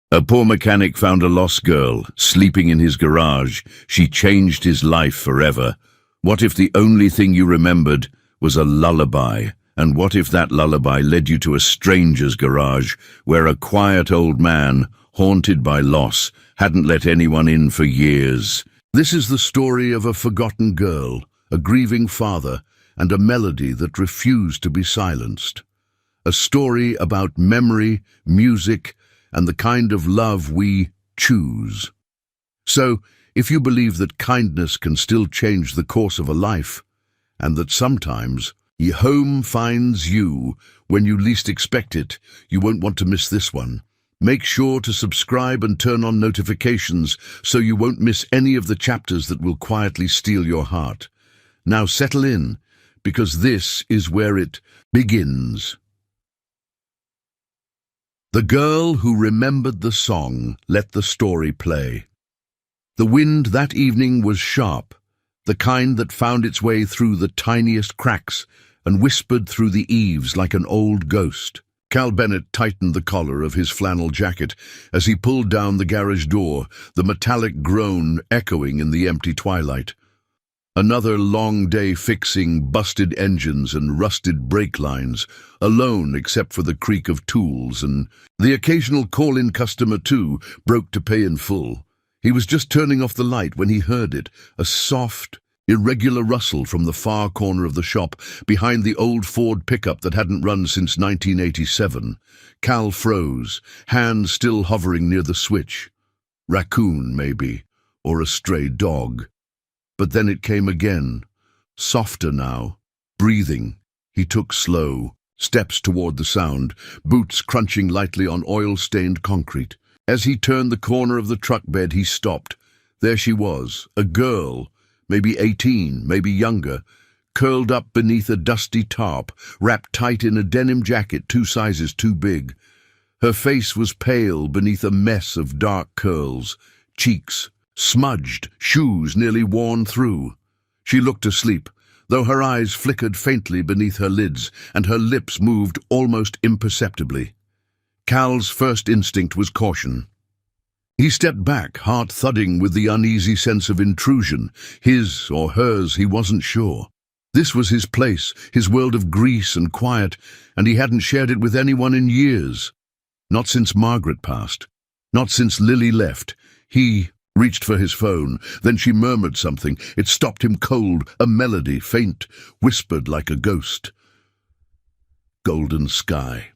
A poor mechanic found a lost girl, sleeping in his garage. She changed his life forever. What if the only thing you remembered was a lullaby? And what if that lullaby led you to a stranger's garage, where a quiet old man, haunted by loss, hadn't let anyone in for years? This is the story of a forgotten girl, a grieving father, and a melody that refused to be silenced. A story about memory, music, and the kind of love we choose. So, if you believe that kindness can still change the course of a life, and that sometimes home finds you when you least expect it, you won't want to miss this one. Make sure to subscribe and turn on notifications so you won't miss any of the chapters that will quietly steal your heart. Now settle in, because this is where it begins. The girl who remembered the song let the story play. The wind that evening was sharp, the kind that found its way through the tiniest cracks and whispered through the eaves like an old ghost. Cal Bennett tightened the collar of his flannel jacket as he pulled down the garage door, the metallic groan echoing in the empty twilight. Another long day fixing busted engines and rusted brake lines, alone except for the creak of tools, and the occasional call-in customer too broke to pay in full. He was just turning off the light when he heard it, a soft, irregular rustle from the far corner of the shop, behind the old Ford pickup that hadn't run since 1987. Cal froze, hands still hovering near the switch. Raccoon, maybe, or a stray dog. But then it came again, softer now, breathing. He took slow steps toward the sound, boots crunching lightly on oil-stained concrete. As he turned the corner of the truck bed, he stopped. There she was, a girl, maybe 18, maybe younger, curled up beneath a dusty tarp, wrapped tight in a denim jacket 2 sizes too big. Her face was pale beneath a mess of dark curls, cheeks smudged, shoes nearly worn through. She looked asleep, though her eyes flickered faintly beneath her lids, and her lips moved almost imperceptibly. Cal's first instinct was caution. He stepped back, heart thudding with the uneasy sense of intrusion, his or hers, he wasn't sure. This was his place, his world of grease and quiet, and he hadn't shared it with anyone in years. Not since Margaret passed, not since Lily left. He reached for his phone. Then she murmured something. It stopped him cold, a melody, faint, whispered like a ghost. Golden sky.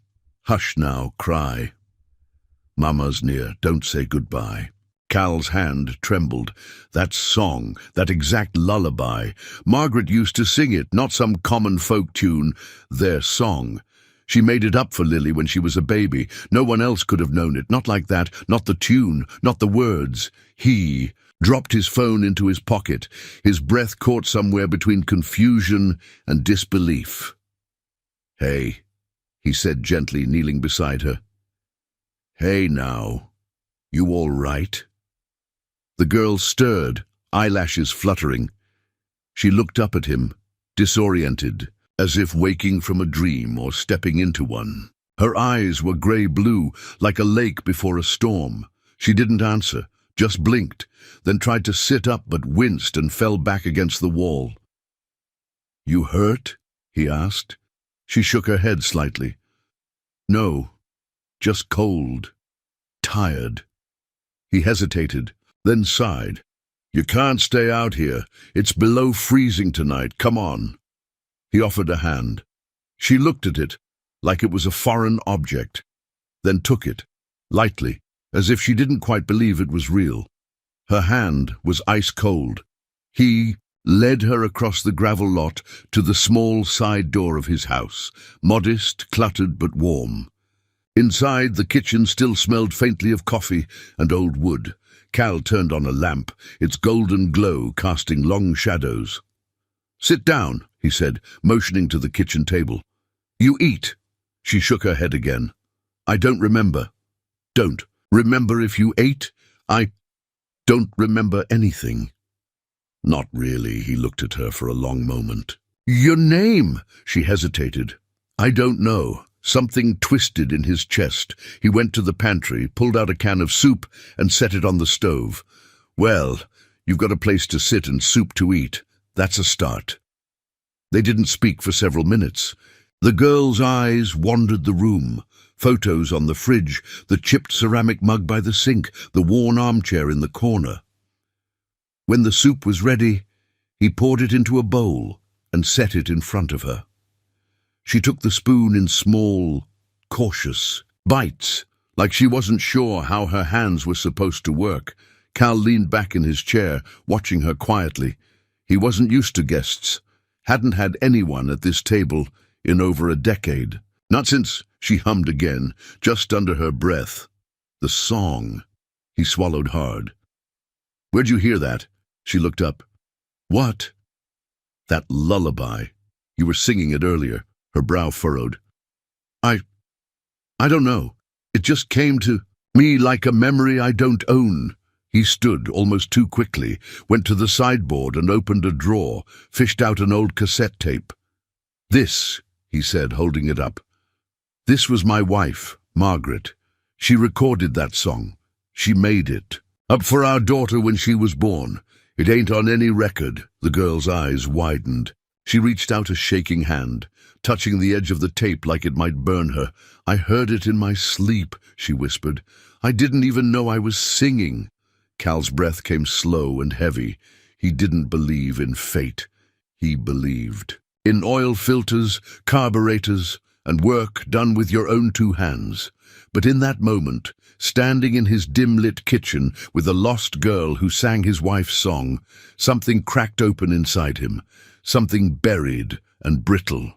Hush now, cry. Mama's near, don't say goodbye. Cal's hand trembled. That song, that exact lullaby. Margaret used to sing it, not some common folk tune, their song. She made it up for Lily when she was a baby. No one else could have known it, not like that, not the tune, not the words. He dropped his phone into his pocket, his breath caught somewhere between confusion and disbelief. "Hey," he said gently, kneeling beside her. "Hey now, you all right?" The girl stirred, eyelashes fluttering. She looked up at him, disoriented, as if waking from a dream or stepping into one. Her eyes were grey-blue, like a lake before a storm. She didn't answer, just blinked, then tried to sit up but winced and fell back against the wall. "You hurt?" he asked. She shook her head slightly. "No, just cold, tired." He hesitated, then sighed. "You can't stay out here. It's below freezing tonight. Come on." He offered a hand. She looked at it, like it was a foreign object, then took it, lightly, as if she didn't quite believe it was real. Her hand was ice-cold. He led her across the gravel lot to the small side door of his house, modest, cluttered but warm. Inside, the kitchen still smelled faintly of coffee and old wood. Cal turned on a lamp, its golden glow casting long shadows. "Sit down," he said, motioning to the kitchen table. "You eat." She shook her head again. "I don't remember." "Don't remember if you ate?" "I don't remember anything." "Not really." He looked at her for a long moment. "Your name?" She hesitated. "I don't know." Something twisted in his chest. He went to the pantry, pulled out a can of soup, and set it on the stove. Well, you've got a place to sit and soup to eat. That's a start. They didn't speak for several minutes. The girl's eyes wandered the room. Photos on the fridge, the chipped ceramic mug by the sink, the worn armchair in the corner. When the soup was ready, he poured it into a bowl and set it in front of her. She took the spoon in small, cautious bites, like she wasn't sure how her hands were supposed to work. Cal leaned back in his chair, watching her quietly. He wasn't used to guests, hadn't had anyone at this table in over a decade. Not since, she hummed again, just under her breath. The song. He swallowed hard. Where'd you hear that? She looked up. What? That lullaby. You were singing it earlier. Her brow furrowed. I don't know. It just came to me like a memory I don't own. He stood almost too quickly, went to the sideboard and opened a drawer, fished out an old cassette tape. This, he said, holding it up. This was my wife, Margaret. She recorded that song. She made it. Up for our daughter when she was born. It ain't on any record. The girl's eyes widened. She reached out a shaking hand, touching the edge of the tape like it might burn her. I heard it in my sleep, she whispered. I didn't even know I was singing. Cal's breath came slow and heavy. He didn't believe in fate. He believed in oil filters, carburetors, and work done with your own two hands. But in that moment, standing in his dim-lit kitchen with a lost girl who sang his wife's song, something cracked open inside him, something buried and brittle.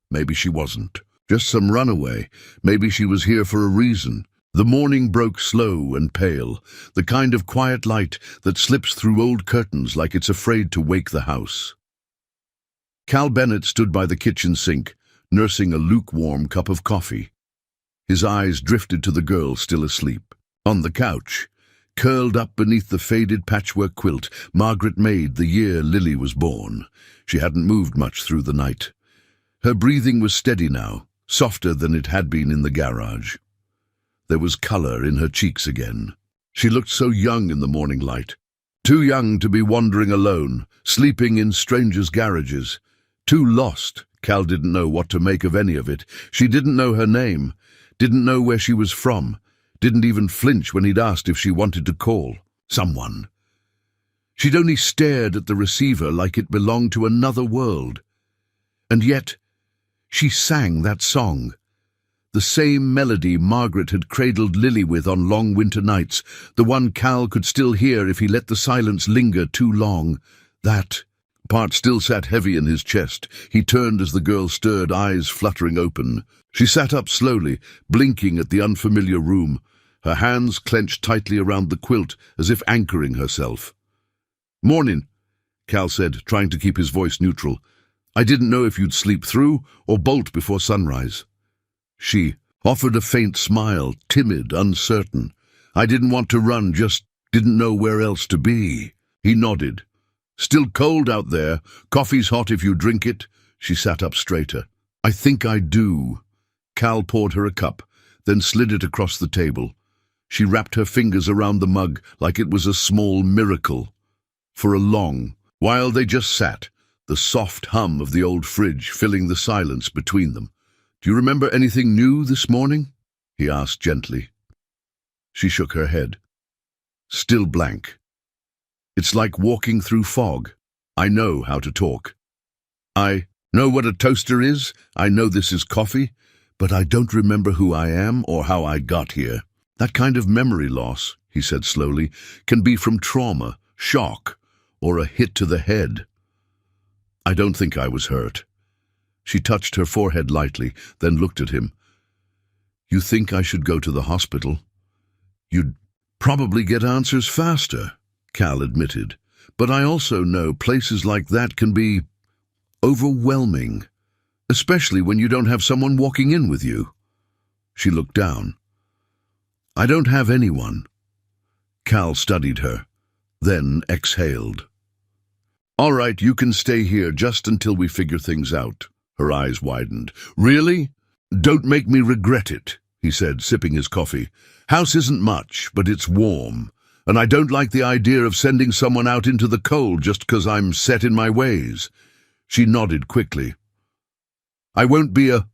Maybe she wasn't. Just some runaway. Maybe she was here for a reason. The morning broke slow and pale, the kind of quiet light that slips through old curtains like it's afraid to wake the house. Cal Bennett stood by the kitchen sink, nursing a lukewarm cup of coffee. His eyes drifted to the girl still asleep. On the couch, curled up beneath the faded patchwork quilt Margaret made the year Lily was born. She hadn't moved much through the night. Her breathing was steady now, softer than it had been in the garage. There was color in her cheeks again. She looked so young in the morning light. Too young to be wandering alone, sleeping in strangers' garages. Too lost. Cal didn't know what to make of any of it. She didn't know her name, didn't know where she was from, didn't even flinch when he'd asked if she wanted to call someone. She'd only stared at the receiver like it belonged to another world. And yet, she sang that song. The same melody Margaret had cradled Lily with on long winter nights, the one Cal could still hear if he let the silence linger too long. That part still sat heavy in his chest. He turned as the girl stirred, eyes fluttering open. She sat up slowly, blinking at the unfamiliar room, her hands clenched tightly around the quilt as if anchoring herself. "Morning," Cal said, trying to keep his voice neutral. "I didn't know if you'd sleep through or bolt before sunrise." She offered a faint smile, timid, uncertain. "I didn't want to run, just didn't know where else to be." He nodded. "Still cold out there. Coffee's hot if you drink it." She sat up straighter. "I think I do." Cal poured her a cup, then slid it across the table. She wrapped her fingers around the mug like it was a small miracle. For a long while they just sat, the soft hum of the old fridge filling the silence between them. "Do you remember anything new this morning?" he asked gently. She shook her head. Still blank. "It's like walking through fog. I know how to talk. I know what a toaster is. I know this is coffee. But I don't remember who I am or how I got here. That kind of memory loss," he said slowly, "can be from trauma, shock, or a hit to the head. I don't think I was hurt." She touched her forehead lightly, then looked at him. "You think I should go to the hospital?" "You'd probably get answers faster," Cal admitted. "But I also know places like that can be overwhelming, especially when you don't have someone walking in with you." She looked down. "I don't have anyone." Cal studied her, then exhaled. "All right, you can stay here just until we figure things out." Her eyes widened. "Really?" "Don't make me regret it," he said, sipping his coffee. "House isn't much, but it's warm, and I don't like the idea of sending someone out into the cold just 'cause I'm set in my ways." She nodded quickly. "I won't be a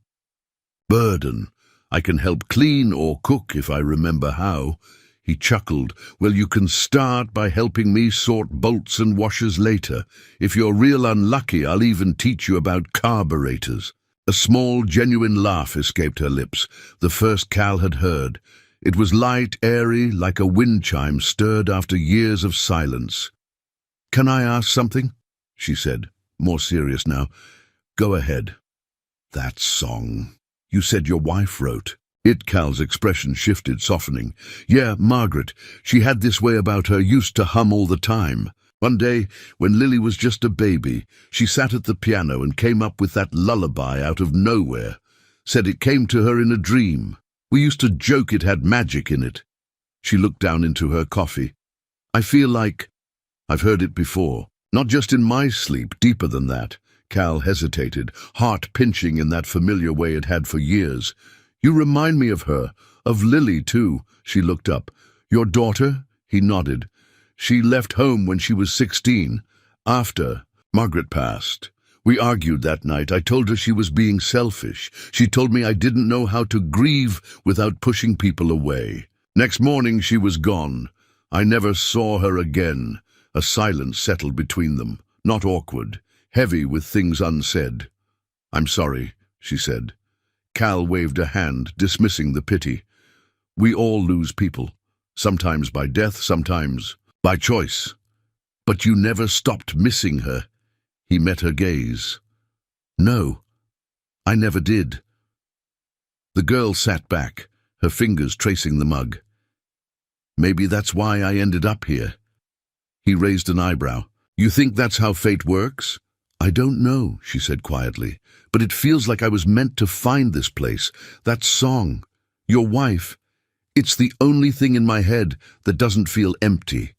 burden. I can help clean or cook if I remember how." He chuckled. "Well, you can start by helping me sort bolts and washers later. If you're real unlucky, I'll even teach you about carburetors." A small, genuine laugh escaped her lips, the first Cal had heard. It was light, airy, like a wind chime stirred after years of silence. "Can I ask something?" she said, more serious now. "Go ahead." "That song you said your wife wrote." Cal's expression shifted, softening. "Yeah, Margaret. She had this way about her, used to hum all the time. One day, when Lily was just a baby, she sat at the piano and came up with that lullaby out of nowhere. Said it came to her in a dream. We used to joke it had magic in it." She looked down into her coffee. "I feel like I've heard it before. Not just in my sleep, deeper than that." Cal hesitated, heart pinching in that familiar way it had for years. "You remind me of her, of Lily, too." She looked up. "Your daughter?" He nodded. "She left home when she was 16. After Margaret passed. We argued that night. I told her she was being selfish. She told me I didn't know how to grieve without pushing people away. Next morning she was gone. I never saw her again." A silence settled between them, not awkward, heavy with things unsaid. "I'm sorry," she said. Cal waved a hand, dismissing the pity. "We all lose people, sometimes by death, sometimes by choice. But you never stopped missing her." He met her gaze. "No, I never did." The girl sat back, her fingers tracing the mug. "Maybe that's why I ended up here." He raised an eyebrow. "You think that's how fate works?" "I don't know," she said quietly, "but it feels like I was meant to find this place. That song, your wife, it's the only thing in my head that doesn't feel empty."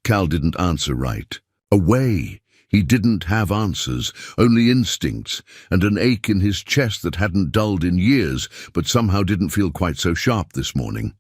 Cal didn't answer right. Away. He didn't have answers, only instincts, and an ache in his chest that hadn't dulled in years, but somehow didn't feel quite so sharp this morning.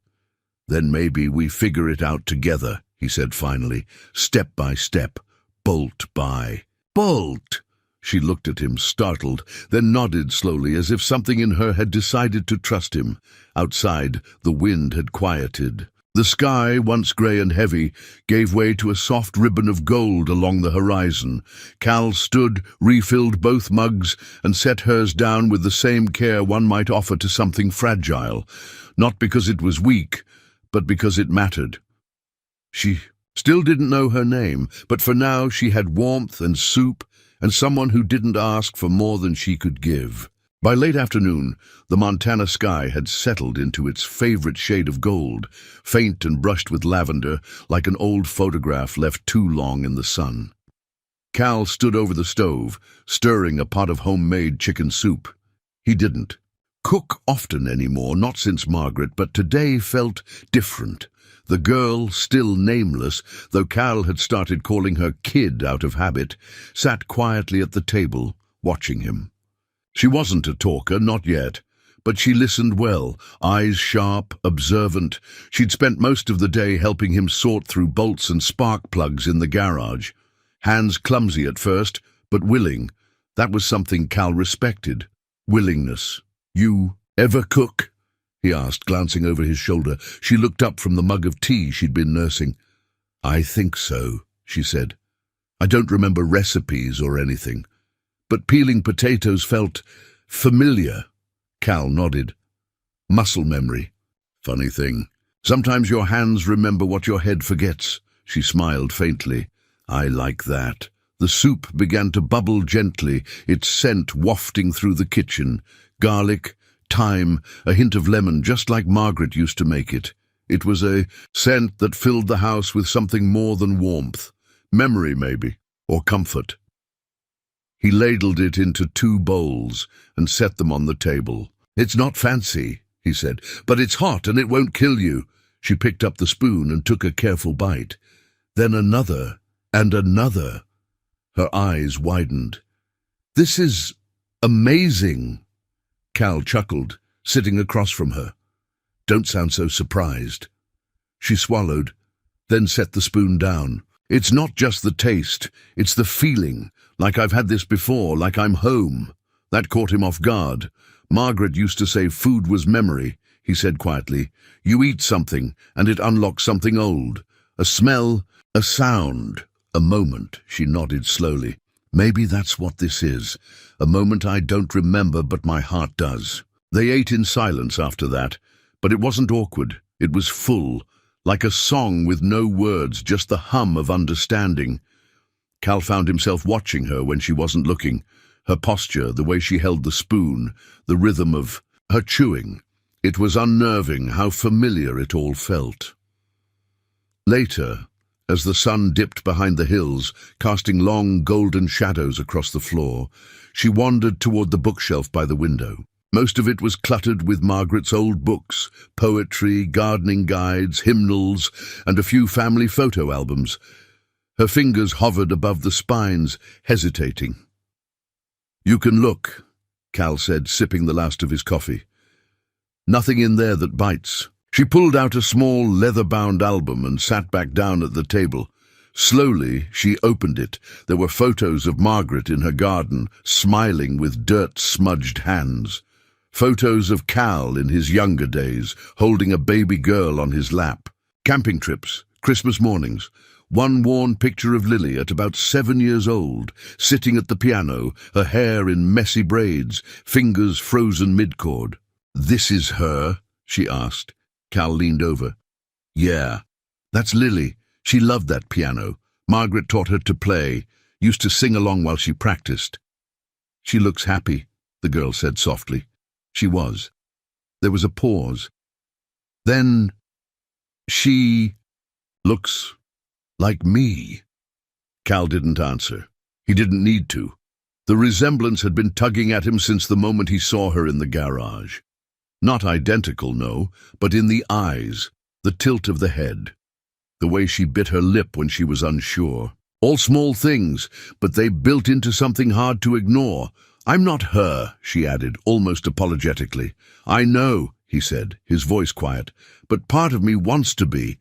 "Then maybe we figure it out together," he said finally, "step by step, bolt by bolt." She looked at him, startled, then nodded slowly as if something in her had decided to trust him. Outside, the wind had quieted. The sky, once grey and heavy, gave way to a soft ribbon of gold along the horizon. Cal stood, refilled both mugs, and set hers down with the same care one might offer to something fragile, not because it was weak, but because it mattered. She still didn't know her name, but for now she had warmth and soup and someone who didn't ask for more than she could give. By late afternoon, the Montana sky had settled into its favorite shade of gold, faint and brushed with lavender, like an old photograph left too long in the sun. Cal stood over the stove, stirring a pot of homemade chicken soup. He didn't cook often anymore, not since Margaret, but today felt different. The girl, still nameless, though Cal had started calling her Kid out of habit, sat quietly at the table, watching him. She wasn't a talker, not yet, but she listened well, eyes sharp, observant. She'd spent most of the day helping him sort through bolts and spark plugs in the garage. Hands clumsy at first, but willing. That was something Cal respected. Willingness. "You ever cook?" he asked, glancing over his shoulder. She looked up from the mug of tea she'd been nursing. "I think so," she said. "I don't remember recipes or anything, but peeling potatoes felt familiar." Cal nodded. "Muscle memory. Funny thing. Sometimes your hands remember what your head forgets." She smiled faintly. "I like that." The soup began to bubble gently, its scent wafting through the kitchen. Garlic, thyme, a hint of lemon, just like Margaret used to make it. It was a scent that filled the house with something more than warmth. Memory, maybe, or comfort. He ladled it into 2 bowls and set them on the table. "It's not fancy," he said, "but it's hot and it won't kill you." She picked up the spoon and took a careful bite. Then another, and another. Her eyes widened. "This is amazing." Cal chuckled, sitting across from her. Don't sound so surprised. She swallowed, then set the spoon down. It's not just the taste, it's the feeling, like I've had this before, like I'm home. That caught him off guard. Margaret used to say food was memory, he said quietly. You eat something, and it unlocks something old. A smell, a sound, a moment. She nodded slowly. Maybe that's what this is. A moment I don't remember, but my heart does. They ate in silence after that, but it wasn't awkward. It was full, like a song with no words, just the hum of understanding. Cal found himself watching her when she wasn't looking. Her posture, the way she held the spoon, the rhythm of her chewing. It was unnerving how familiar it all felt. Later, as the sun dipped behind the hills, casting long golden shadows across the floor, she wandered toward the bookshelf by the window. Most of it was cluttered with Margaret's old books, poetry, gardening guides, hymnals, and a few family photo albums. Her fingers hovered above the spines, hesitating. You can look, Cal said, sipping the last of his coffee. Nothing in there that bites. She pulled out a small leather-bound album and sat back down at the table. Slowly, she opened it. There were photos of Margaret in her garden, smiling with dirt-smudged hands. Photos of Cal in his younger days, holding a baby girl on his lap. Camping trips, Christmas mornings. One worn picture of Lily at about 7 years old, sitting at the piano, her hair in messy braids, fingers frozen mid-chord. This is her? She asked. Cal leaned over. Yeah, that's Lily. She loved that piano. Margaret taught her to play, used to sing along while she practiced. She looks happy, the girl said softly. She was. There was a pause. Then, she looks like me. Cal didn't answer. He didn't need to. The resemblance had been tugging at him since the moment he saw her in the garage. Not identical, no, but in the eyes, the tilt of the head, the way she bit her lip when she was unsure. All small things, but they built into something hard to ignore. I'm not her, she added, almost apologetically. I know, he said, his voice quiet, but part of me wants to be.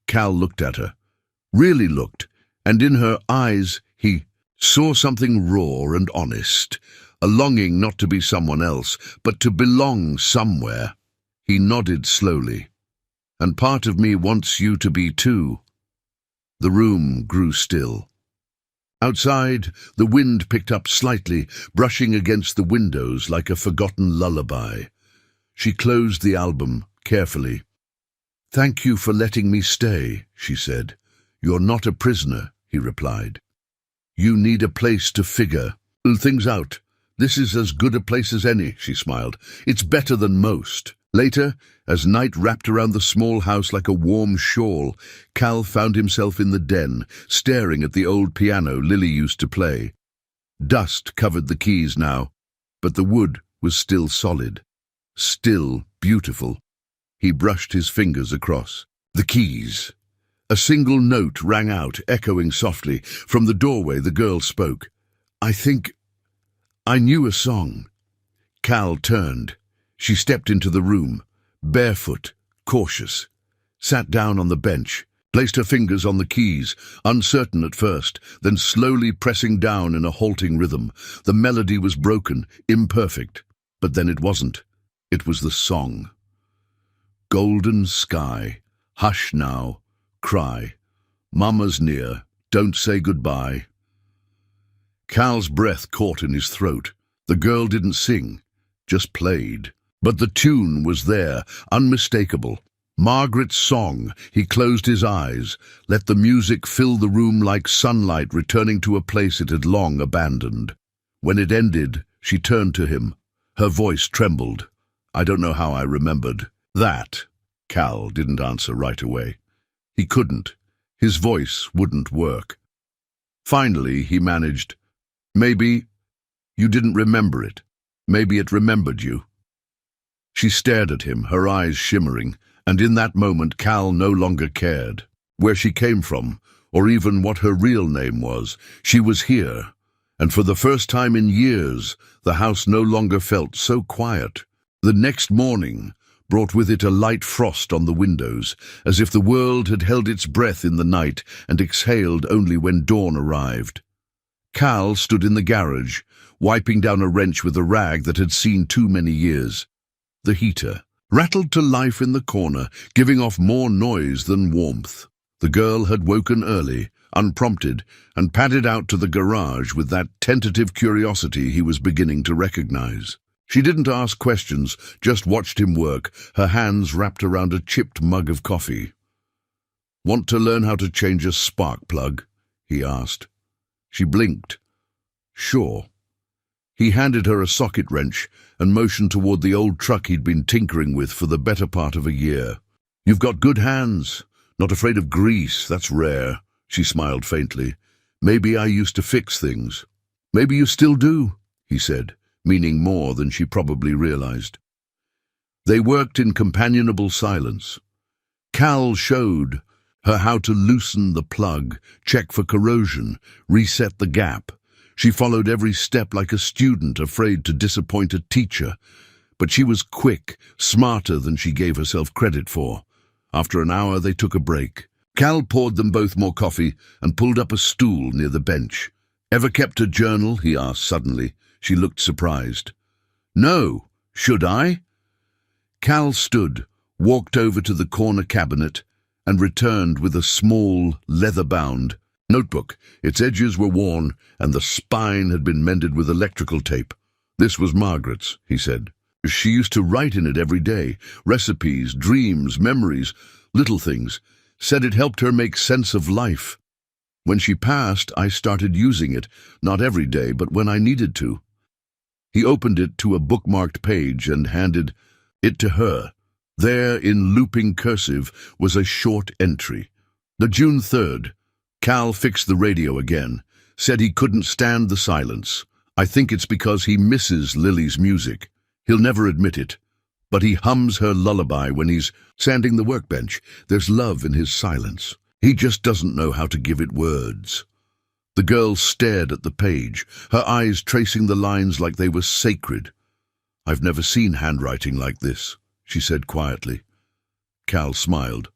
Cal looked at her, really looked, and in her eyes he saw something raw and honest, a longing not to be someone else, but to belong somewhere. He nodded slowly. And part of me wants you to be too. The room grew still. Outside, the wind picked up slightly, brushing against the windows like a forgotten lullaby. She closed the album carefully. Thank you for letting me stay, she said. You're not a prisoner, he replied. You need a place to figure things out. This is as good a place as any, she smiled. It's better than most. Later, as night wrapped around the small house like a warm shawl, Cal found himself in the den, staring at the old piano Lily used to play. Dust covered the keys now, but the wood was still solid, still beautiful. He brushed his fingers across. The keys. A single note rang out, echoing softly. From the doorway, the girl spoke. I knew a song. Cal turned. She stepped into the room, barefoot, cautious, sat down on the bench, placed her fingers on the keys, uncertain at first, then slowly pressing down in a halting rhythm. The melody was broken, imperfect, but then it wasn't. It was the song. Golden sky, hush now, cry. Mama's near, don't say goodbye. Cal's breath caught in his throat. The girl didn't sing, just played. But the tune was there, unmistakable. Margaret's song. He closed his eyes, let the music fill the room like sunlight returning to a place it had long abandoned. When it ended, she turned to him. Her voice trembled. I don't know how I remembered. That. Cal didn't answer right away. He couldn't. His voice wouldn't work. Finally, he managed, Maybe you didn't remember it. Maybe it remembered you. She stared at him, her eyes shimmering, and in that moment Cal no longer cared where she came from, or even what her real name was. She was here, And for the first time in years, the house no longer felt so quiet. The next morning brought with it a light frost on the windows, as if the world had held its breath in the night and exhaled only when dawn arrived. Cal stood in the garage, wiping down a wrench with a rag that had seen too many years. The heater rattled to life in the corner, giving off more noise than warmth. The girl had woken early, unprompted, and padded out to the garage with that tentative curiosity he was beginning to recognize. She didn't ask questions, just watched him work, her hands wrapped around a chipped mug of coffee. "Want to learn how to change a spark plug?" he asked. She blinked. "Sure." He handed her a socket wrench and motioned toward the old truck he'd been tinkering with for the better part of a year. "You've got good hands. Not afraid of grease, that's rare." She smiled faintly. "Maybe I used to fix things." "Maybe you still do," he said, meaning more than she probably realized. They worked in companionable silence. Cal showed her how to loosen the plug, check for corrosion, reset the gap. She followed every step like a student afraid to disappoint a teacher. But she was quick, smarter than she gave herself credit for. After an hour, they took a break. Cal poured them both more coffee and pulled up a stool near the bench. "Ever kept a journal?" he asked suddenly. She looked surprised. "No. Should I?" Cal stood, walked over to the corner cabinet, and returned with a small, leather-bound notebook. Its edges were worn, and the spine had been mended with electrical tape. "This was Margaret's," he said. "She used to write in it every day. Recipes, dreams, memories, little things. Said it helped her make sense of life. When she passed, I started using it, not every day, but when I needed to." He opened it to a bookmarked page and handed it to her. There, in looping cursive, was a short entry. "The June 3rd. Cal fixed the radio again. Said he couldn't stand the silence. I think it's because he misses Lily's music. He'll never admit it. But he hums her lullaby when he's sanding the workbench. There's love in his silence. He just doesn't know how to give it words." The girl stared at the page, her eyes tracing the lines like they were sacred. "I've never seen handwriting like this," she said quietly. Cal smiled.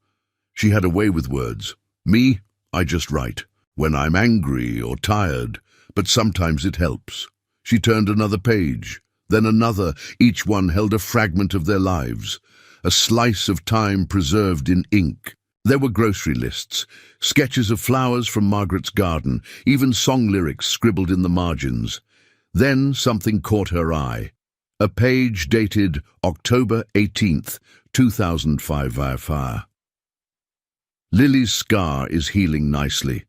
She had a way with words. "Me, I just write. When I'm angry or tired, but sometimes it helps." She turned another page, then another. Each one held a fragment of their lives, a slice of time preserved in ink. There were grocery lists, sketches of flowers from Margaret's garden, even song lyrics scribbled in the margins. Then something caught her eye. A page dated October 18th, 2005. "Lily's scar is healing nicely.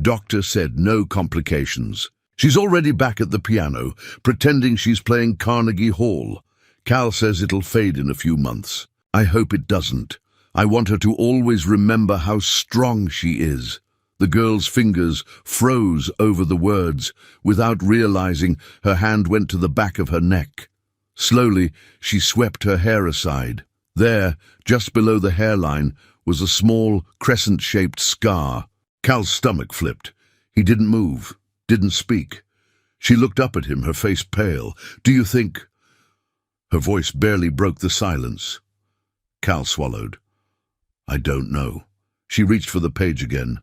Doctor said no complications. She's already back at the piano, pretending she's playing Carnegie Hall. Cal says it'll fade in a few months. I hope it doesn't. I want her to always remember how strong she is." The girl's fingers froze over the words. Without realizing, her hand went to the back of her neck. Slowly, she swept her hair aside. There, just below the hairline, was a small, crescent-shaped scar. Cal's stomach flipped. He didn't move, didn't speak. She looked up at him, her face pale. "Do you think—" Her voice barely broke the silence. Cal swallowed. "I don't know." She reached for the page again.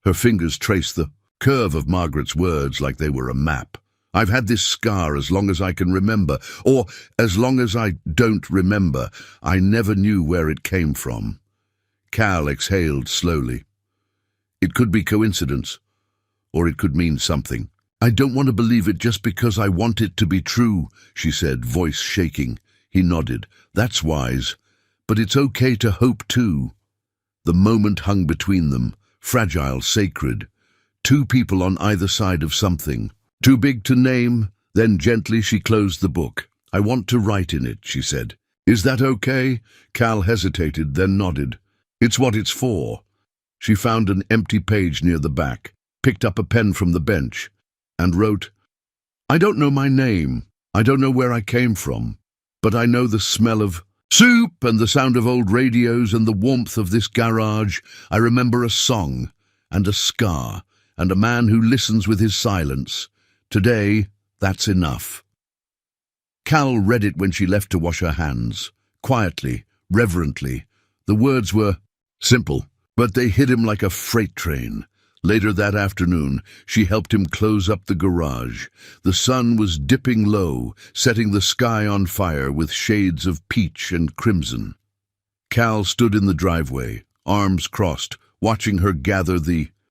Her fingers traced the curve of Margaret's words like they were a map. "I've had this scar as long as I can remember, or as long as I don't remember. I never knew where it came from." Cal exhaled slowly. "It could be coincidence, or it could mean something. I don't want to believe it just because I want it to be true," she said, voice shaking. He nodded. "That's wise. But it's okay to hope too." The moment hung between them, fragile, sacred. Two people on either side of something. Too big to name. Then gently she closed the book. "I want to write in it," she said. "Is that okay?" Cal hesitated, then nodded. "It's what it's for." She found an empty page near the back, picked up a pen from the bench, and wrote, "I don't know my name. I don't know where I came from. But I know the smell of soup and the sound of old radios and the warmth of this garage. I remember a song and a scar and a man who listens with his silence. Today, that's enough. Cal read it when she left to wash her hands. Quietly, reverently. The words were simple, but they hit him like a freight train. Later that afternoon, she helped him close up the garage. The sun was dipping low, setting the sky on fire with shades of peach and crimson. Cal stood in the driveway, arms crossed, watching her gather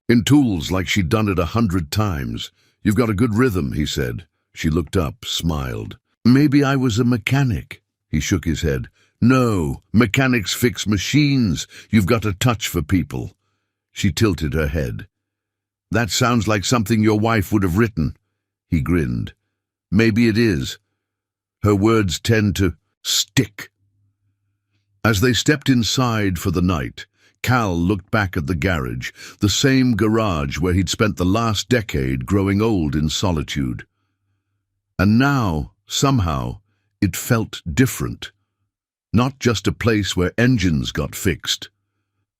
in tools like she'd done it 100 times. "You've got a good rhythm," he said. She looked up, smiled. "Maybe I was a mechanic." He shook his head. "No, mechanics fix machines. You've got a touch for people." She tilted her head. "That sounds like something your wife would have written." He grinned. "Maybe it is. Her words tend to stick." As they stepped inside for the night, Cal looked back at the garage, the same garage where he'd spent the last decade growing old in solitude. And now, somehow, it felt different. Not just a place where engines got fixed,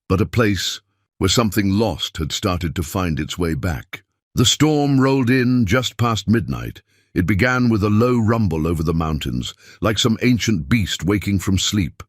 but a place where something lost had started to find its way back. The storm rolled in just past midnight. It began with a low rumble over the mountains, like some ancient beast waking from sleep.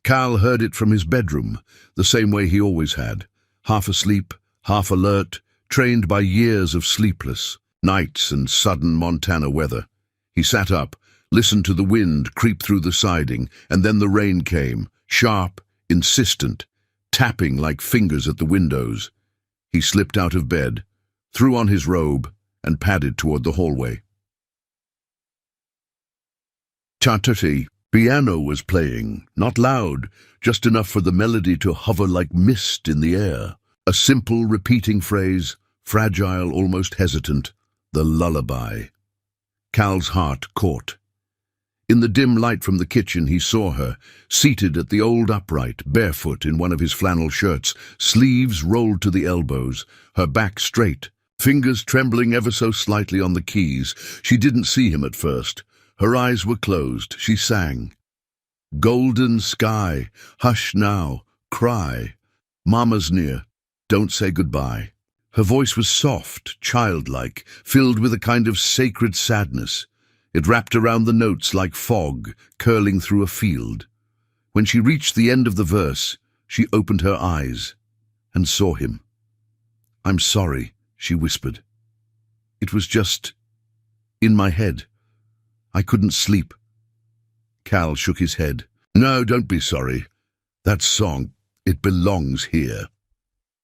Cal heard it from his bedroom, the same way he always had, half asleep, half alert, trained by years of sleepless nights and sudden Montana weather. He sat up, listened to the wind creep through the siding, and then the rain came, sharp, insistent, tapping like fingers at the windows. He slipped out of bed, threw on his robe, and padded toward the hallway. Cha-cha-chi. Piano was playing, not loud, just enough for the melody to hover like mist in the air. A simple, repeating phrase, fragile, almost hesitant, the lullaby. Cal's heart caught. In the dim light from the kitchen, he saw her, seated at the old upright, barefoot in one of his flannel shirts, sleeves rolled to the elbows, her back straight, fingers trembling ever so slightly on the keys. She didn't see him at first. Her eyes were closed. She sang. "Golden sky, hush now, cry. Mama's near, don't say goodbye." Her voice was soft, childlike, filled with a kind of sacred sadness. It wrapped around the notes like fog, curling through a field. When she reached the end of the verse, she opened her eyes and saw him. "I'm sorry," she whispered. "It was just in my head. I couldn't sleep." Cal shook his head. "No, don't be sorry. That song, it belongs here."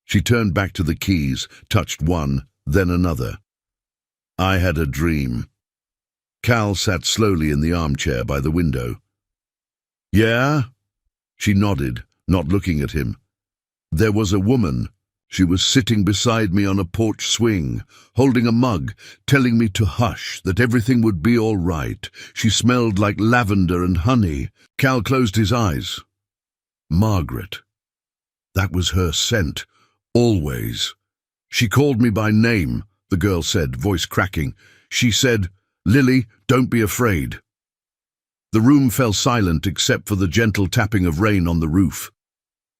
She turned back to the keys, touched one, then another. "I had a dream." Cal sat slowly in the armchair by the window. "Yeah?" She nodded, not looking at him. "There was a woman. She was sitting beside me on a porch swing, holding a mug, telling me to hush, that everything would be all right. She smelled like lavender and honey." Cal closed his eyes. Margaret. That was her scent, always. "She called me by name," the girl said, voice cracking. "She said, 'Lily, don't be afraid.'" The room fell silent except for the gentle tapping of rain on the roof.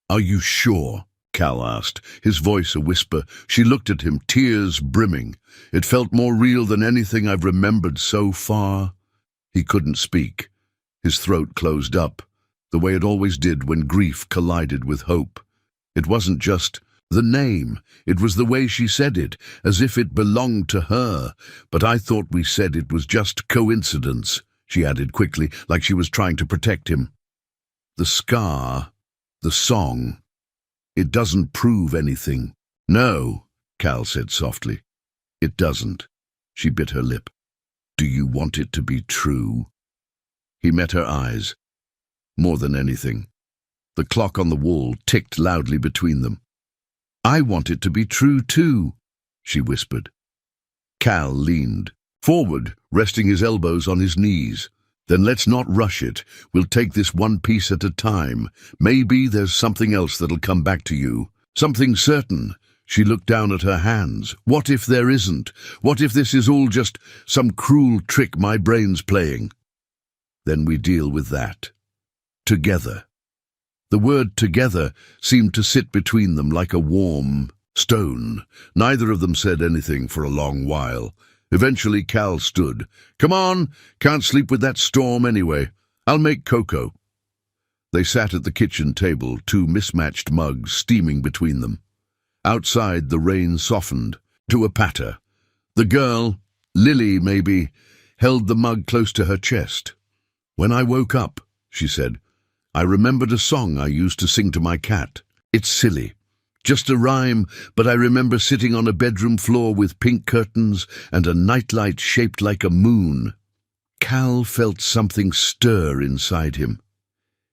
"Are you sure?" Cal asked, his voice a whisper. She looked at him, tears brimming. "It felt more real than anything I've remembered so far." He couldn't speak. His throat closed up, the way it always did when grief collided with hope. It wasn't just the name, it was the way she said it, as if it belonged to her. "But I thought we said it was just coincidence," she added quickly, like she was trying to protect him. "The scar, the song, it doesn't prove anything." "No," Cal said softly. "It doesn't." She bit her lip. "Do you want it to be true?" He met her eyes. More than anything. The clock on the wall ticked loudly between them. "I want it to be true too," she whispered. Cal leaned forward, resting his elbows on his knees. "Then let's not rush it. We'll take this one piece at a time. Maybe there's something else that'll come back to you. Something certain." She looked down at her hands. "What if there isn't? What if this is all just some cruel trick my brain's playing?" "Then we deal with that. Together." The word "together" seemed to sit between them like a warm stone. Neither of them said anything for a long while. Eventually Cal stood. "Come on, can't sleep with that storm anyway. I'll make cocoa." They sat at the kitchen table, two mismatched mugs steaming between them. Outside, the rain softened to a patter. The girl, Lily maybe, held the mug close to her chest. "When I woke up," she said, "I remembered a song I used to sing to my cat. It's silly. Just a rhyme, but I remember sitting on a bedroom floor with pink curtains and a nightlight shaped like a moon." Cal felt something stir inside him.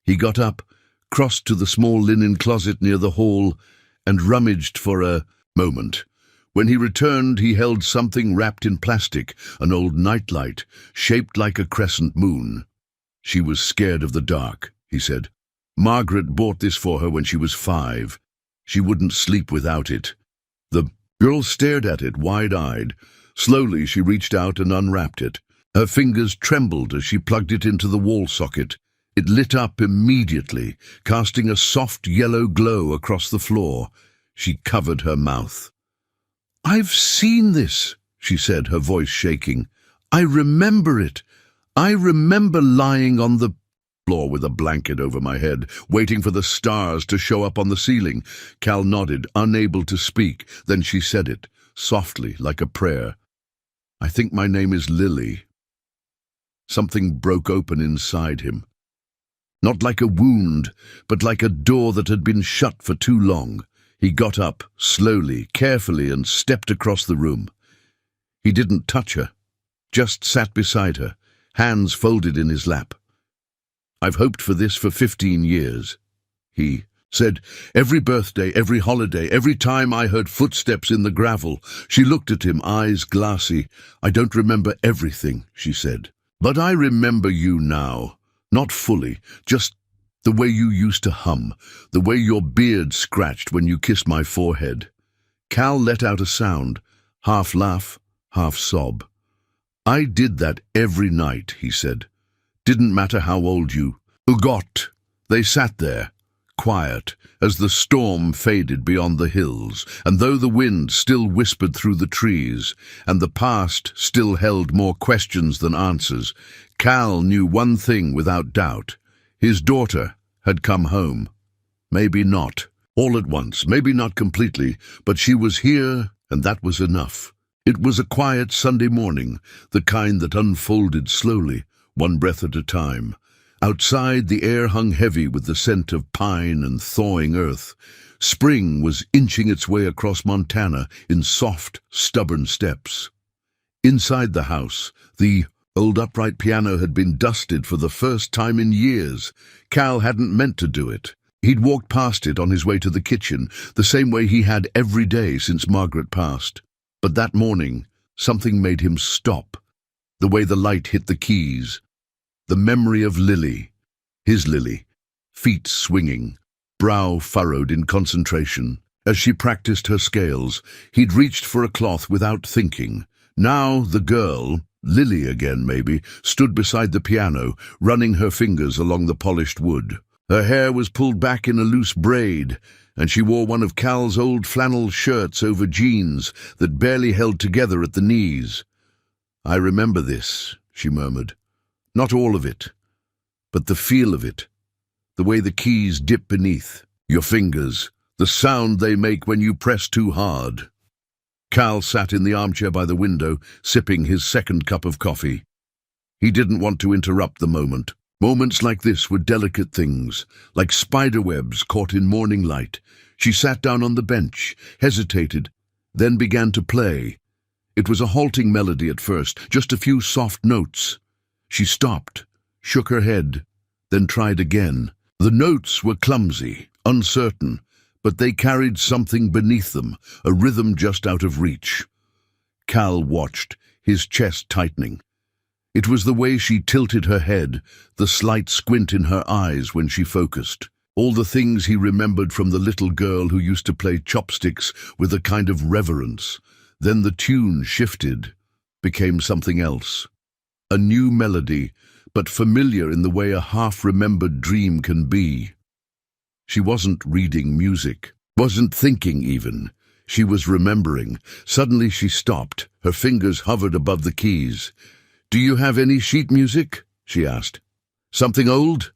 He got up, crossed to the small linen closet near the hall, and rummaged for a moment. When he returned, he held something wrapped in plastic, an old nightlight, shaped like a crescent moon. "She was scared of the dark," he said. "Margaret bought this for her when she was 5. She wouldn't sleep without it." The girl stared at it, wide-eyed. Slowly she reached out and unwrapped it. Her fingers trembled as she plugged it into the wall socket. It lit up immediately, casting a soft yellow glow across the floor. She covered her mouth. "I've seen this," she said, her voice shaking. "I remember it. I remember lying on the floor with a blanket over my head, waiting for the stars to show up on the ceiling." Cal nodded, unable to speak. Then she said it, softly, like a prayer. "I think my name is Lily." Something broke open inside him. Not like a wound, but like a door that had been shut for too long. He got up, slowly, carefully, and stepped across the room. He didn't touch her, just sat beside her, hands folded in his lap. "I've hoped for this for 15 years, he said. "Every birthday, every holiday, every time I heard footsteps in the gravel." She looked at him, eyes glassy. "I don't remember everything," she said. "But I remember you now. Not fully, just the way you used to hum, the way your beard scratched when you kissed my forehead." Cal let out a sound, half laugh, half sob. "I did that every night," he said. "Didn't matter how old you got." They sat there, quiet, as the storm faded beyond the hills, and though the wind still whispered through the trees, and the past still held more questions than answers, Cal knew one thing without doubt. His daughter had come home. Maybe not all at once, maybe not completely, but she was here, and that was enough. It was a quiet Sunday morning, the kind that unfolded slowly, one breath at a time. Outside, the air hung heavy with the scent of pine and thawing earth. Spring was inching its way across Montana in soft, stubborn steps. Inside the house, the old upright piano had been dusted for the first time in years. Cal hadn't meant to do it. He'd walked past it on his way to the kitchen, the same way he had every day since Margaret passed. But that morning, something made him stop. The way the light hit the keys. The memory of Lily, his Lily, feet swinging, brow furrowed in concentration. As she practiced her scales, he'd reached for a cloth without thinking. Now the girl, Lily again maybe, stood beside the piano, running her fingers along the polished wood. Her hair was pulled back in a loose braid, and she wore one of Cal's old flannel shirts over jeans that barely held together at the knees. "I remember this," she murmured. "Not all of it, but the feel of it, the way the keys dip beneath your fingers, the sound they make when you press too hard." Cal sat in the armchair by the window, sipping his second cup of coffee. He didn't want to interrupt the moment. Moments like this were delicate things, like spiderwebs caught in morning light. She sat down on the bench, hesitated, then began to play. It was a halting melody at first, just a few soft notes. She stopped, shook her head, then tried again. The notes were clumsy, uncertain, but they carried something beneath them, a rhythm just out of reach. Cal watched, his chest tightening. It was the way she tilted her head, the slight squint in her eyes when she focused. All the things he remembered from the little girl who used to play chopsticks with a kind of reverence. Then the tune shifted, became something else. A new melody, but familiar in the way a half-remembered dream can be. She wasn't reading music, wasn't thinking even. She was remembering. Suddenly she stopped. Her fingers hovered above the keys. "Do you have any sheet music?" she asked. "Something old?"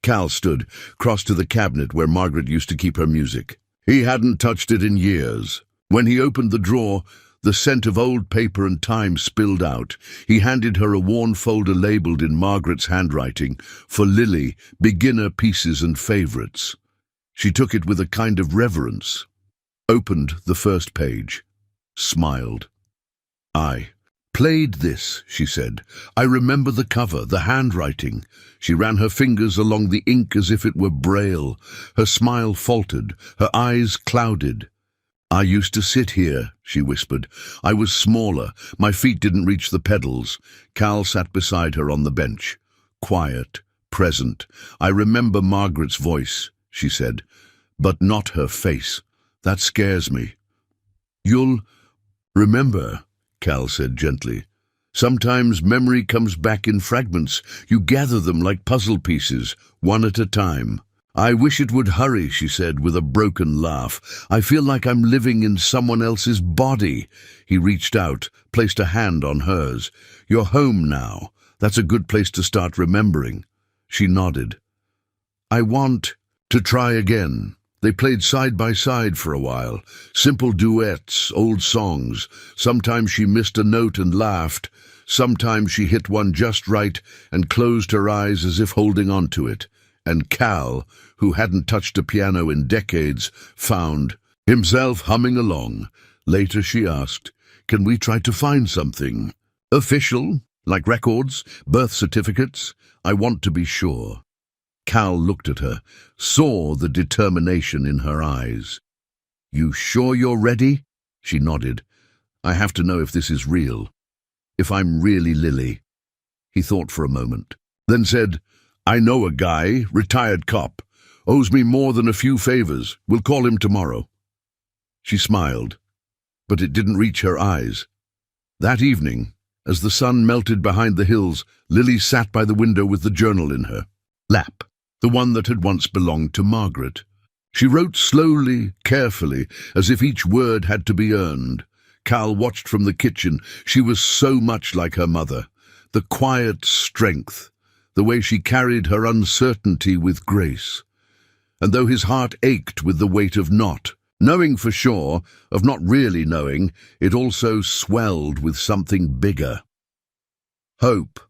Cal stood, crossed to the cabinet where Margaret used to keep her music. He hadn't touched it in years. When he opened the drawer, the scent of old paper and time spilled out. He handed her a worn folder labeled in Margaret's handwriting, "For Lily, beginner pieces and favorites." She took it with a kind of reverence, opened the first page, smiled. "I played this," she said. "I remember the cover, the handwriting." She ran her fingers along the ink as if it were braille. Her smile faltered, her eyes clouded. "I used to sit here," she whispered. "I was smaller. My feet didn't reach the pedals." Cal sat beside her on the bench, quiet, present. "I remember Margaret's voice," she said, "but not her face. That scares me." "You'll remember," Cal said gently. "Sometimes memory comes back in fragments. You gather them like puzzle pieces, one at a time." "I wish it would hurry," she said with a broken laugh. "I feel like I'm living in someone else's body." He reached out, placed a hand on hers. "You're home now. That's a good place to start remembering." She nodded. "I want to try again." They played side by side for a while. Simple duets, old songs. Sometimes she missed a note and laughed. Sometimes she hit one just right and closed her eyes as if holding on to it. And Cal, who hadn't touched a piano in decades, found himself humming along. Later she asked, "Can we try to find something official, like records, birth certificates? I want to be sure." Cal looked at her, saw the determination in her eyes. "You sure you're ready?" She nodded. "I have to know if this is real, if I'm really Lily." He thought for a moment, then said, "I know a guy, retired cop, owes me more than a few favors. We'll call him tomorrow." She smiled, but it didn't reach her eyes. That evening, as the sun melted behind the hills, Lily sat by the window with the journal in her lap, the one that had once belonged to Margaret. She wrote slowly, carefully, as if each word had to be earned. Cal watched from the kitchen. She was so much like her mother. The quiet strength, the way she carried her uncertainty with grace. And though his heart ached with the weight of not knowing for sure, of not really knowing, it also swelled with something bigger. Hope.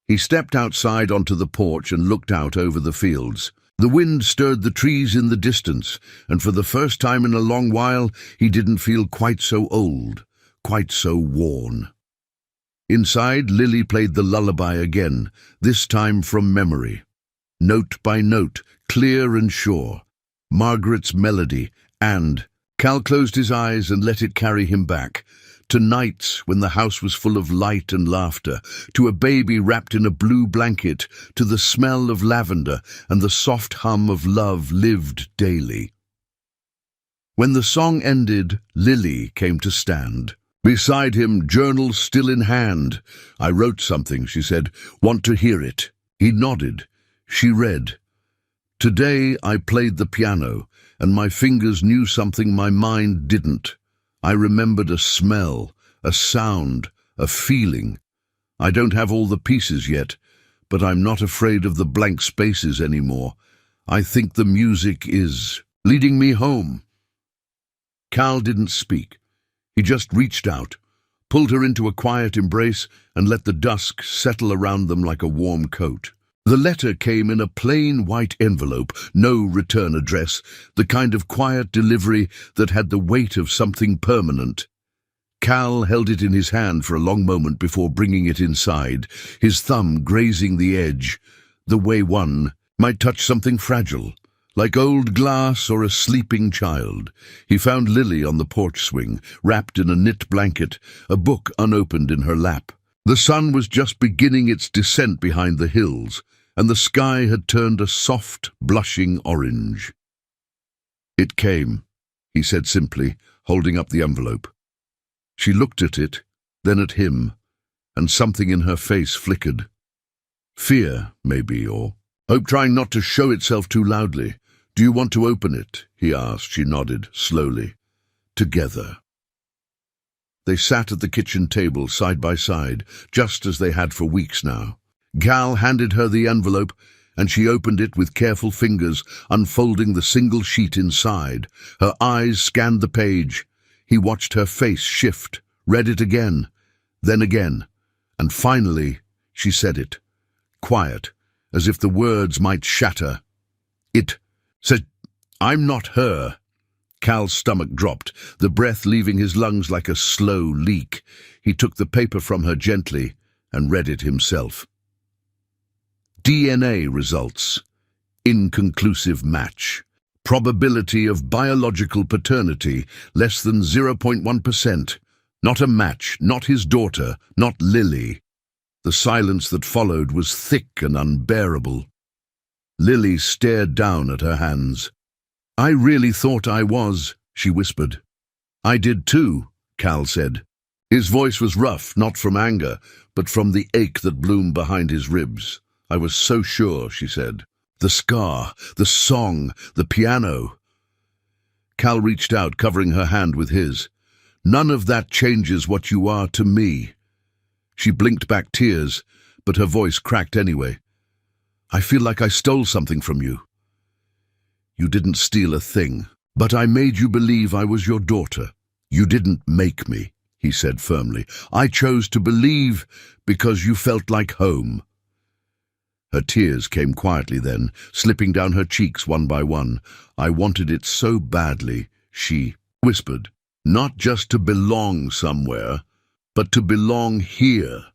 He stepped outside onto the porch and looked out over the fields. The wind stirred the trees in the distance, and for the first time in a long while, he didn't feel quite so old, quite so worn. Inside, Lily played the lullaby again, this time from memory. Note by note, clear and sure. Margaret's melody, and Cal closed his eyes and let it carry him back. To nights when the house was full of light and laughter, to a baby wrapped in a blue blanket, to the smell of lavender and the soft hum of love lived daily. When the song ended, Lily came to stand. Beside him, journal still in hand. "I wrote something," she said. "Want to hear it?" He nodded. She read. "Today I played the piano, and my fingers knew something my mind didn't. I remembered a smell, a sound, a feeling. I don't have all the pieces yet, but I'm not afraid of the blank spaces anymore. I think the music is leading me home." Cal didn't speak. He just reached out, pulled her into a quiet embrace, and let the dusk settle around them like a warm coat. The letter came in a plain white envelope, no return address, the kind of quiet delivery that had the weight of something permanent. Cal held it in his hand for a long moment before bringing it inside, his thumb grazing the edge, the way one might touch something fragile, like old glass or a sleeping child. He found Lily on the porch swing, wrapped in a knit blanket, a book unopened in her lap. The sun was just beginning its descent behind the hills, and the sky had turned a soft, blushing orange. "It came," he said simply, holding up the envelope. She looked at it, then at him, and something in her face flickered. Fear, maybe, or hope trying not to show itself too loudly. "Do you want to open it?" he asked. She nodded, slowly. together. They sat at the kitchen table side by side, just as they had for weeks now. Cal handed her the envelope, and she opened it with careful fingers, unfolding the single sheet inside. Her eyes scanned the page. He watched her face shift, read it again, and finally she said it, quiet, as if the words might shatter. It said, "I'm not her." Cal's stomach dropped, the breath leaving his lungs like a slow leak. He took the paper from her gently and read it himself. DNA results. Inconclusive match. Probability of biological paternity, less than 0.1%. Not a match, not his daughter, not Lily. The silence that followed was thick and unbearable. Lily stared down at her hands. "I really thought I was," she whispered. "I did too," Cal said. His voice was rough, not from anger, but from the ache that bloomed behind his ribs. "I was so sure," she said. "The scar, the song, the piano." Cal reached out, covering her hand with his. "None of that changes what you are to me." She blinked back tears, but her voice cracked anyway. "I feel like I stole something from you." "You didn't steal a thing, but I made you believe I was your daughter." "You didn't make me," he said firmly. "I chose to believe because you felt like home." Her tears came quietly then, slipping down her cheeks one by one. "I wanted it so badly," she whispered. "Not just to belong somewhere, but to belong here.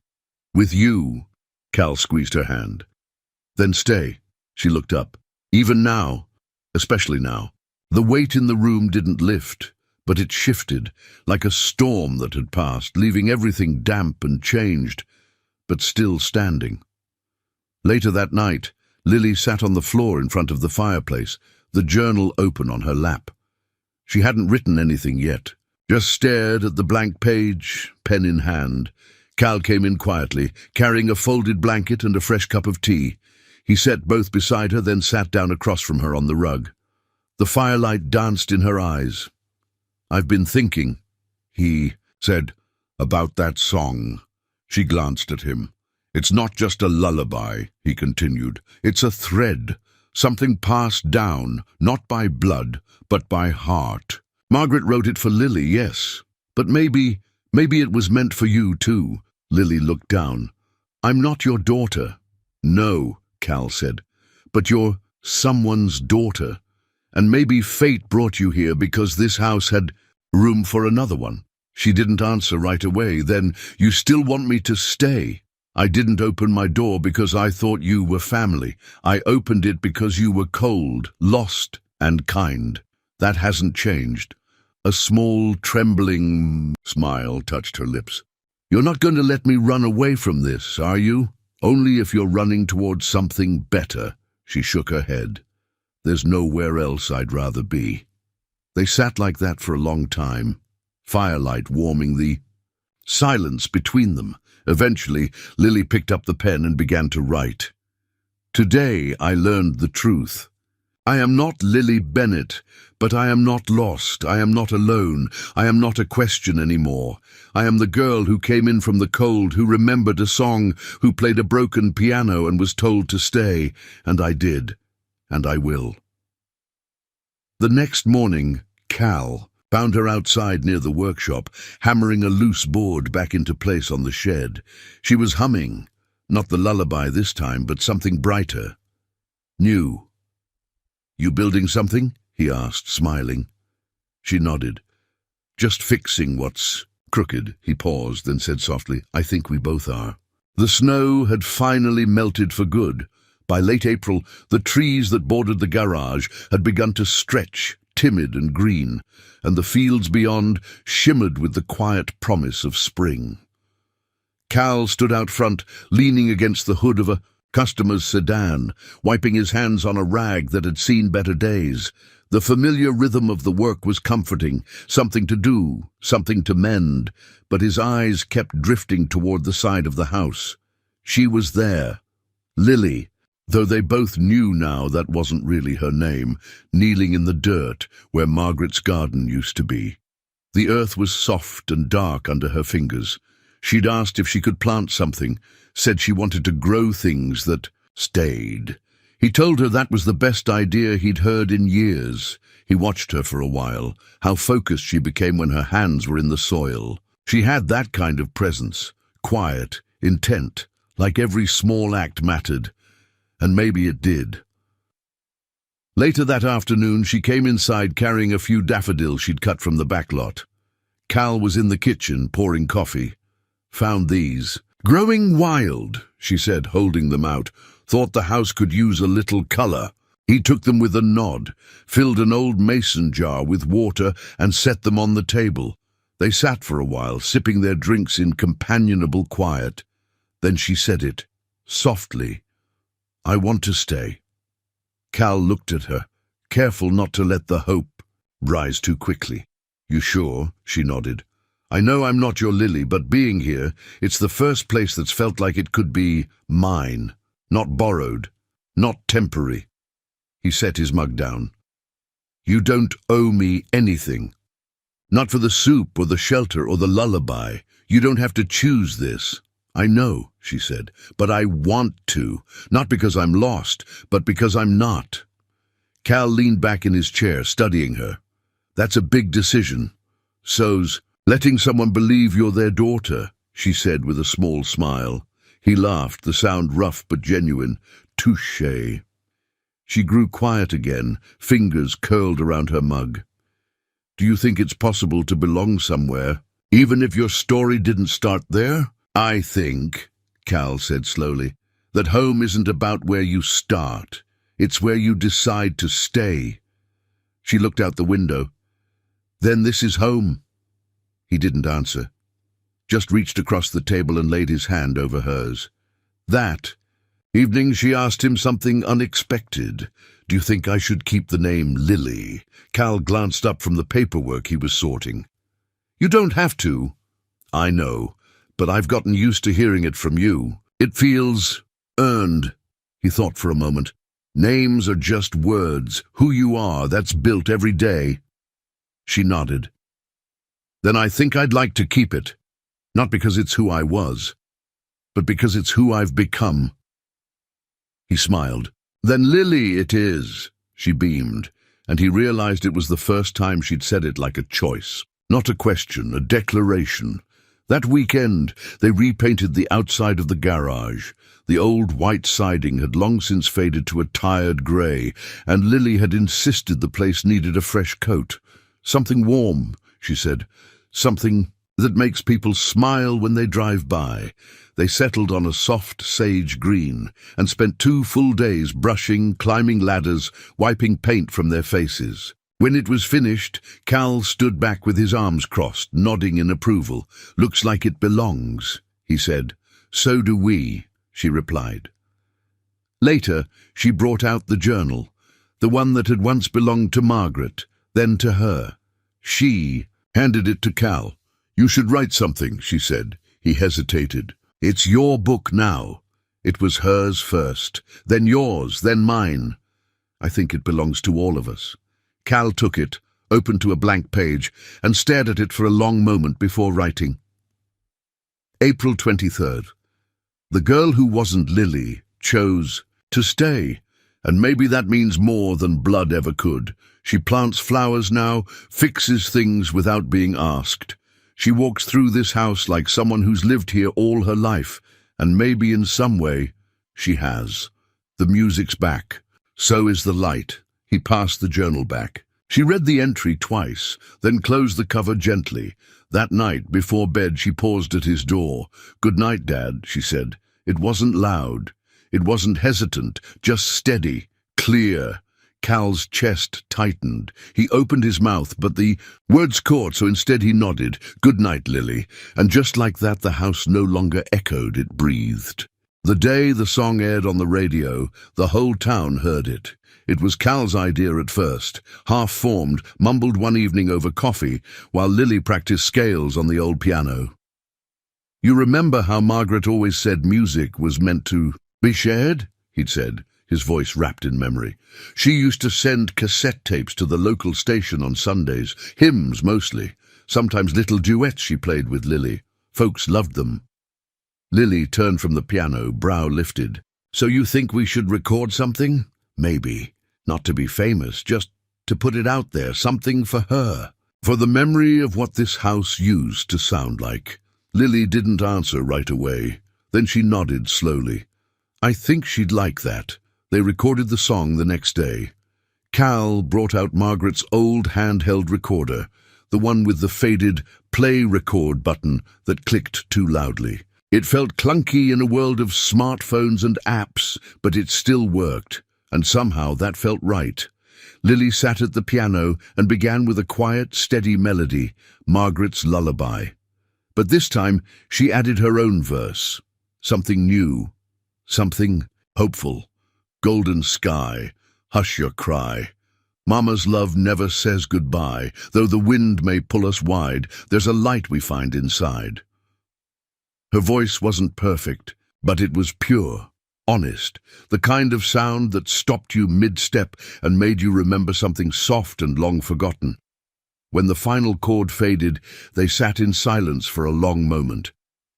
With you." Cal squeezed her hand. "Then stay." She looked up. "Even now. Especially now." The weight in the room didn't lift, but it shifted, like a storm that had passed, leaving everything damp and changed, but still standing. Later that night, Lily sat on the floor in front of the fireplace, the journal open on her lap. She hadn't written anything yet, just stared at the blank page, pen in hand. Cal came in quietly, carrying a folded blanket and a fresh cup of tea. He set both beside her, then sat down across from her on the rug. The firelight danced in her eyes. "I've been thinking," he said, "about that song." She glanced at him. "It's not just a lullaby," he continued. "It's a thread, something passed down, not by blood, but by heart. Margaret wrote it for Lily, yes, but maybe it was meant for you too." Lily looked down. "I'm not your daughter." "No," Cal said, "but you're someone's daughter. And maybe fate brought you here because this house had room for another one." She didn't answer right away. "Then you still want me to stay?" "I didn't open my door because I thought you were family. I opened it because you were cold, lost, and kind. That hasn't changed." A small, trembling smile touched her lips. "You're not going to let me run away from this, are you?" "Only if you're running towards something better." She shook her head. "There's nowhere else I'd rather be." They sat like that for a long time, firelight warming the silence between them. Eventually, Lily picked up the pen and began to write. "Today I learned the truth. I am not Lily Bennett, but I am not lost. I am not alone. I am not a question anymore. I am the girl who came in from the cold, who remembered a song, who played a broken piano and was told to stay. And I did. And I will." The next morning, Cal found her outside near the workshop, hammering a loose board back into place on the shed. She was humming, not the lullaby this time, but something brighter, new. "You building something?" he asked, smiling. She nodded. "Just fixing what's crooked." He paused, then said softly, "I think we both are." The snow had finally melted for good. By late April, the trees that bordered the garage had begun to stretch, timid and green, and the fields beyond shimmered with the quiet promise of spring. Cal stood out front, leaning against the hood of a customer's sedan, wiping his hands on a rag that had seen better days. The familiar rhythm of the work was comforting, something to do, something to mend, but his eyes kept drifting toward the side of the house. She was there, Lily, though they both knew now that wasn't really her name, kneeling in the dirt where Margaret's garden used to be. The earth was soft and dark under her fingers. She'd asked if she could plant something, said she wanted to grow things that stayed. He told her that was the best idea he'd heard in years. He watched her for a while, how focused she became when her hands were in the soil. She had that kind of presence, quiet, intent, like every small act mattered. And maybe it did. Later that afternoon, she came inside carrying a few daffodils she'd cut from the back lot. Cal was in the kitchen pouring coffee. Found these. "Growing wild," she said, holding them out. "Thought the house could use a little color." He took them with a nod, filled an old mason jar with water and set them on the table. They sat for a while, sipping their drinks in companionable quiet. Then she said it, softly. "I want to stay." Cal looked at her, careful not to let the hope rise too quickly. "You sure?" she nodded. "I know I'm not your Lily, but being here, it's the first place that's felt like it could be mine, not borrowed, not temporary." He set his mug down. "You don't owe me anything. Not for the soup or the shelter or the lullaby. You don't have to choose this." "I know," she said, "but I want to. Not because I'm lost, but because I'm not." Cal leaned back in his chair, studying her. "That's a big decision. So's letting someone believe you're their daughter," she said with a small smile. He laughed, the sound rough but genuine. "Touché." She grew quiet again, fingers curled around her mug. "Do you think it's possible to belong somewhere, even if your story didn't start there?" "I think," Cal said slowly, "that home isn't about where you start. It's where you decide to stay." She looked out the window. "Then this is home." He didn't answer, just reached across the table and laid his hand over hers. That evening she asked him something unexpected. "Do you think I should keep the name Lily?" Cal glanced up from the paperwork he was sorting. "You don't have to." "I know, but I've gotten used to hearing it from you. It feels earned." He thought for a moment. "Names are just words. Who you are, that's built every day." She nodded. "Then I think I'd like to keep it. Not because it's who I was, but because it's who I've become." He smiled. "Then Lily it is," she beamed, and he realized it was the first time she'd said it like a choice. Not a question, a declaration. That weekend, they repainted the outside of the garage. The old white siding had long since faded to a tired grey, and Lily had insisted the place needed a fresh coat. "Something warm," she said. "Something that makes people smile when they drive by." They settled on a soft sage green and spent 2 full days brushing, climbing ladders, wiping paint from their faces. When it was finished, Cal stood back with his arms crossed, nodding in approval. "Looks like it belongs," he said. "So do we," she replied. Later, she brought out the journal, the one that had once belonged to Margaret, then to her. She handed it to Cal. "You should write something," she said. He hesitated. "It's your book now." It was hers first, then yours, then mine. "I think it belongs to all of us." Cal took it, opened to a blank page, and stared at it for a long moment before writing. April 23rd. The girl who wasn't Lily chose to stay, and maybe that means more than blood ever could. She plants flowers now, fixes things without being asked. She walks through this house like someone who's lived here all her life, and maybe in some way she has. The music's back. So is the light. He passed the journal back. She read the entry twice, then closed the cover gently. That night, before bed, she paused at his door. "Good night, Dad," she said. It wasn't loud. It wasn't hesitant, just steady, clear. Cal's chest tightened. He opened his mouth, but the words caught, so instead he nodded. "Good night, Lily." And just like that, the house no longer echoed, it breathed. The day the song aired on the radio, the whole town heard it. It was Cal's idea at first, half-formed, mumbled one evening over coffee, while Lily practiced scales on the old piano. "You remember how Margaret always said music was meant to be shared?" he'd said, his voice wrapped in memory. "She used to send cassette tapes to the local station on Sundays, hymns mostly. sometimes little duets she played with Lily. Folks loved them. Lily turned from the piano, brow lifted. "So you think we should record something?" "Maybe. Not to be famous, just to put it out there, something for her. For the memory of what this house used to sound like." Lily didn't answer right away. Then she nodded slowly. "I think she'd like that." They recorded the song the next day. Cal brought out Margaret's old handheld recorder, the one with the faded play record button that clicked too loudly. It felt clunky in a world of smartphones and apps, but it still worked, and somehow that felt right. Lily sat at the piano and began with a quiet, steady melody, Margaret's lullaby. But this time she added her own verse, something new, something hopeful. "Golden sky, hush your cry. Mama's love never says goodbye. Though the wind may pull us wide, there's a light we find inside." Her voice wasn't perfect, but it was pure, honest, the kind of sound that stopped you mid-step and made you remember something soft and long forgotten. When the final chord faded, they sat in silence for a long moment.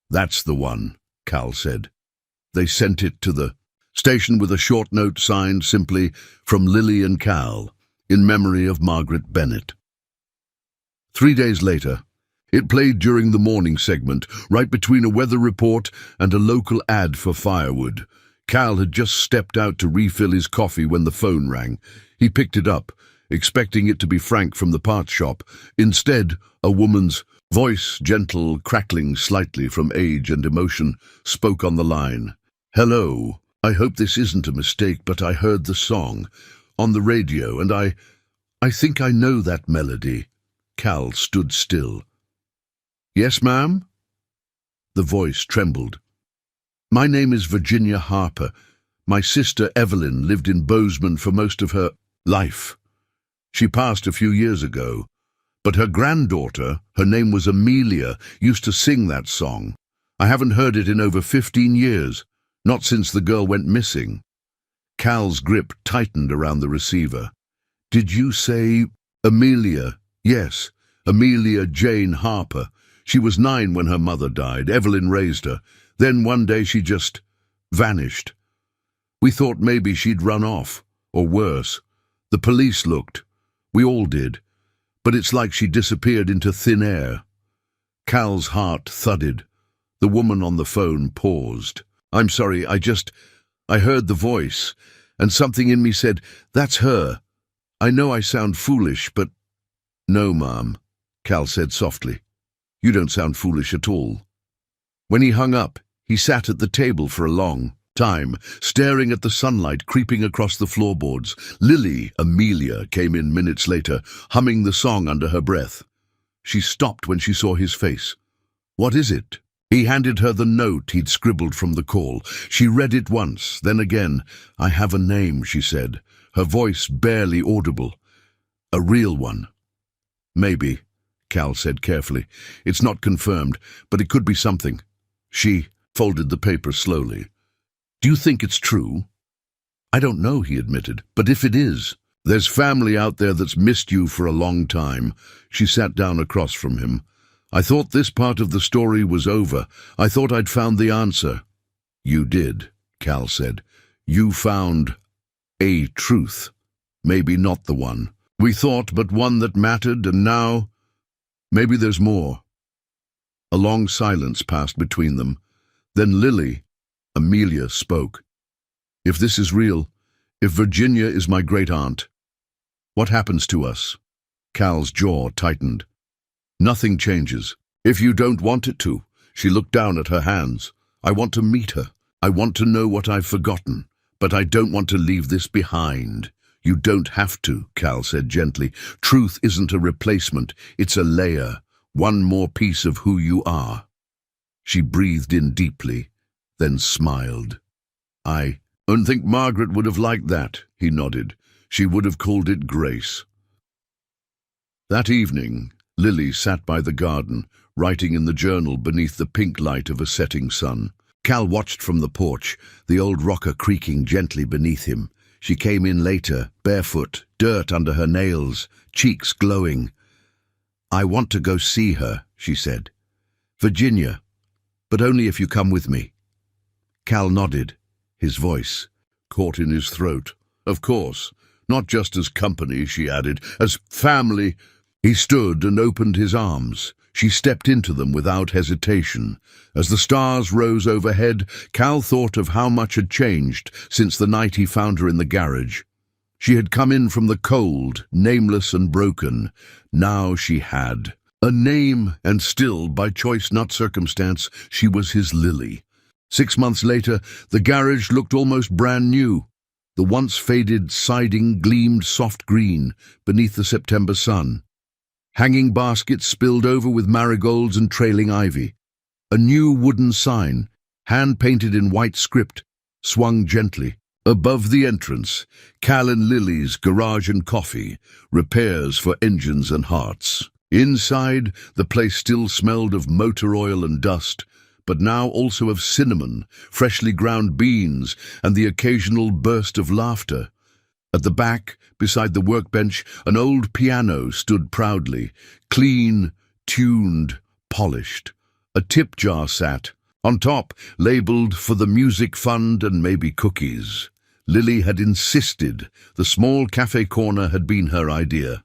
"That's the one," Cal said. They sent it to the station with a short note signed simply, "From Lily and Cal, in memory of Margaret Bennett." 3 days later, it played during the morning segment, right between a weather report and a local ad for firewood. Cal had just stepped out to refill his coffee when the phone rang. He picked it up, expecting it to be Frank from the parts shop. Instead, a woman's voice, gentle, crackling slightly from age and emotion, spoke on the line. "Hello, I hope this isn't a mistake, but I heard the song on the radio, and I think I know that melody." Cal stood still. "Yes, ma'am?" The voice trembled. "My name is Virginia Harper. My sister Evelyn lived in Bozeman for most of her life. She passed a few years ago, but her granddaughter, her name was Amelia, used to sing that song. I haven't heard it in over 15 years, not since the girl went missing." Cal's grip tightened around the receiver. "Did you say Amelia?" "Yes, Amelia Jane Harper. She was 9 when her mother died. Evelyn raised her. Then one day she just vanished. We thought maybe she'd run off, or worse. The police looked. We all did. But it's like she disappeared into thin air." Cal's heart thudded. The woman on the phone paused. "I'm sorry, I heard the voice, and something in me said, 'That's her.' I know I sound foolish, but—" "No, ma'am," Cal said softly. "You don't sound foolish at all." When he hung up, he sat at the table for a long time, staring at the sunlight creeping across the floorboards. Lily, Amelia, came in minutes later, humming the song under her breath. She stopped when she saw his face. "What is it?" He handed her the note he'd scribbled from the call. She read it once, then again. "I have a name," she said, her voice barely audible. "A real one." "Maybe," Cal said carefully. "It's not confirmed, but it could be something." She folded the paper slowly. "Do you think it's true?" "I don't know," he admitted, "but if it is, there's family out there that's missed you for a long time." She sat down across from him. "I thought this part of the story was over. I thought I'd found the answer." "You did," Cal said. "You found a truth. Maybe not the one we thought, but one that mattered, and now maybe there's more." A long silence passed between them. Then Lily, Amelia, spoke. "If this is real, if Virginia is my great-aunt, what happens to us?" Cal's jaw tightened. "Nothing changes. If you don't want it to." She looked down at her hands. "I want to meet her. I want to know what I've forgotten. But I don't want to leave this behind." "You don't have to," Cal said gently. "Truth isn't a replacement. It's a layer. One more piece of who you are." She breathed in deeply, then smiled. "I don't think Margaret would have liked that," he nodded. "She would have called it grace." That evening, Lily sat by the garden, writing in the journal beneath the pink light of a setting sun. Cal watched from the porch, the old rocker creaking gently beneath him. She came in later, barefoot, dirt under her nails, cheeks glowing. "I want to go see her," she said. "Virginia, but only if you come with me." Cal nodded, his voice caught in his throat. "Of course, not just as company," she added, "as family." He stood and opened his arms. She stepped into them without hesitation. As the stars rose overhead, Cal thought of how much had changed since the night he found her in the garage. She had come in from the cold, nameless and broken. Now she had a name, and still, by choice not circumstance, she was his Lily. 6 months later, the garage looked almost brand new. The once faded siding gleamed soft green beneath the September sun. Hanging baskets spilled over with marigolds and trailing ivy. A new wooden sign, hand-painted in white script, swung gently. Above the entrance, Cal and Lily's Garage and Coffee, repairs for engines and hearts. Inside, the place still smelled of motor oil and dust, but now also of cinnamon, freshly ground beans, and the occasional burst of laughter. At the back, beside the workbench, an old piano stood proudly, clean, tuned, polished. A tip jar sat. On top, labelled "For the Music Fund and maybe cookies." Lily had insisted the small cafe corner had been her idea.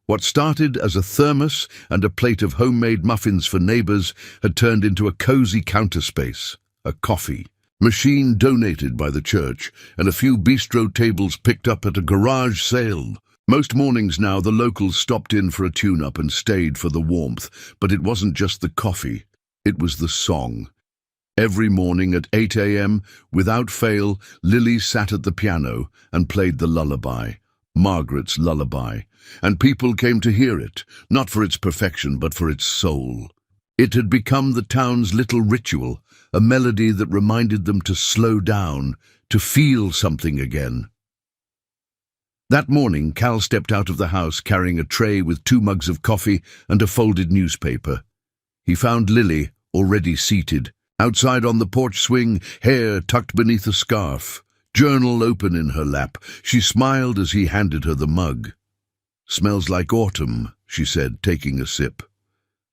What started as a thermos and a plate of homemade muffins for neighbours had turned into a cosy counter space, a coffee machine donated by the church, and a few bistro tables picked up at a garage sale. Most mornings now the locals stopped in for a tune-up and stayed for the warmth, but it wasn't just the coffee, it was the song. Every morning at 8 a.m., without fail, Lily sat at the piano and played the lullaby, Margaret's lullaby, and people came to hear it, not for its perfection but for its soul. It had become the town's little ritual, a melody that reminded them to slow down, to feel something again. That morning, Cal stepped out of the house carrying a tray with 2 mugs of coffee and a folded newspaper. He found Lily already seated, outside on the porch swing, hair tucked beneath a scarf, journal open in her lap. She smiled as he handed her the mug. "Smells like autumn," she said, taking a sip.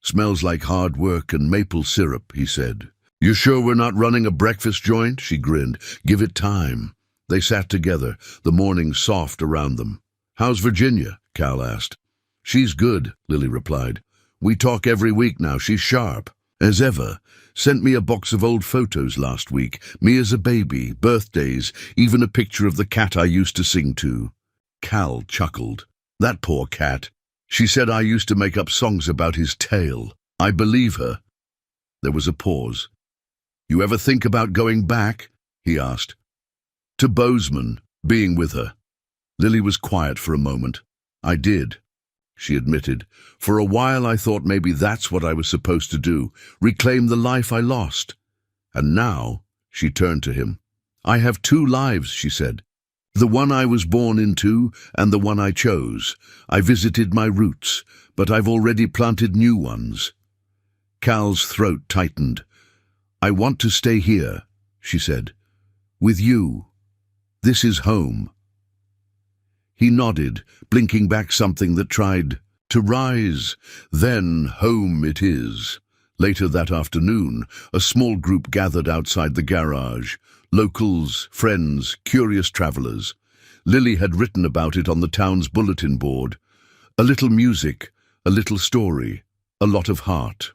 "Smells like hard work and maple syrup," he said. "You sure we're not running a breakfast joint?" She grinned. "Give it time." They sat together, the morning soft around them. "How's Virginia?" Cal asked. "She's good," Lily replied. "We talk every week now. She's sharp as ever. Sent me a box of old photos last week, me as a baby, birthdays, even a picture of the cat I used to sing to." Cal chuckled. "That poor cat. She said I used to make up songs about his tail. I believe her." There was a pause. "You ever think about going back?" he asked. "To Bozeman, being with her." Lily was quiet for a moment. "I did," she admitted. "For a while I thought maybe that's what I was supposed to do, reclaim the life I lost. And now," she turned to him, "I have 2 lives," she said. "The one I was born into and the one I chose. I visited my roots, but I've already planted new ones." Cal's throat tightened. "I want to stay here," she said. "With you. This is home." He nodded, blinking back something that tried to rise. Then home it is. Later that afternoon, a small group gathered outside the garage. Locals, friends, curious travelers. Lily had written about it on the town's bulletin board. A little music, a little story, a lot of heart.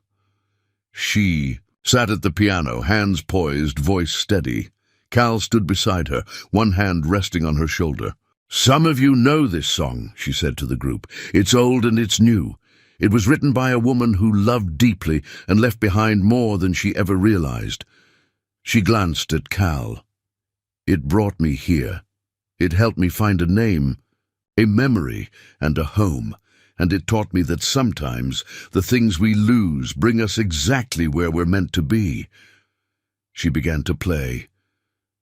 She sat at the piano, hands poised, voice steady. Cal stood beside her, one hand resting on her shoulder. "Some of you know this song," she said to the group. "It's old and it's new. It was written by a woman who loved deeply and left behind more than she ever realized." She glanced at Cal. "It brought me here. It helped me find a name, a memory, and a home. And it taught me that sometimes the things we lose bring us exactly where we're meant to be." She began to play.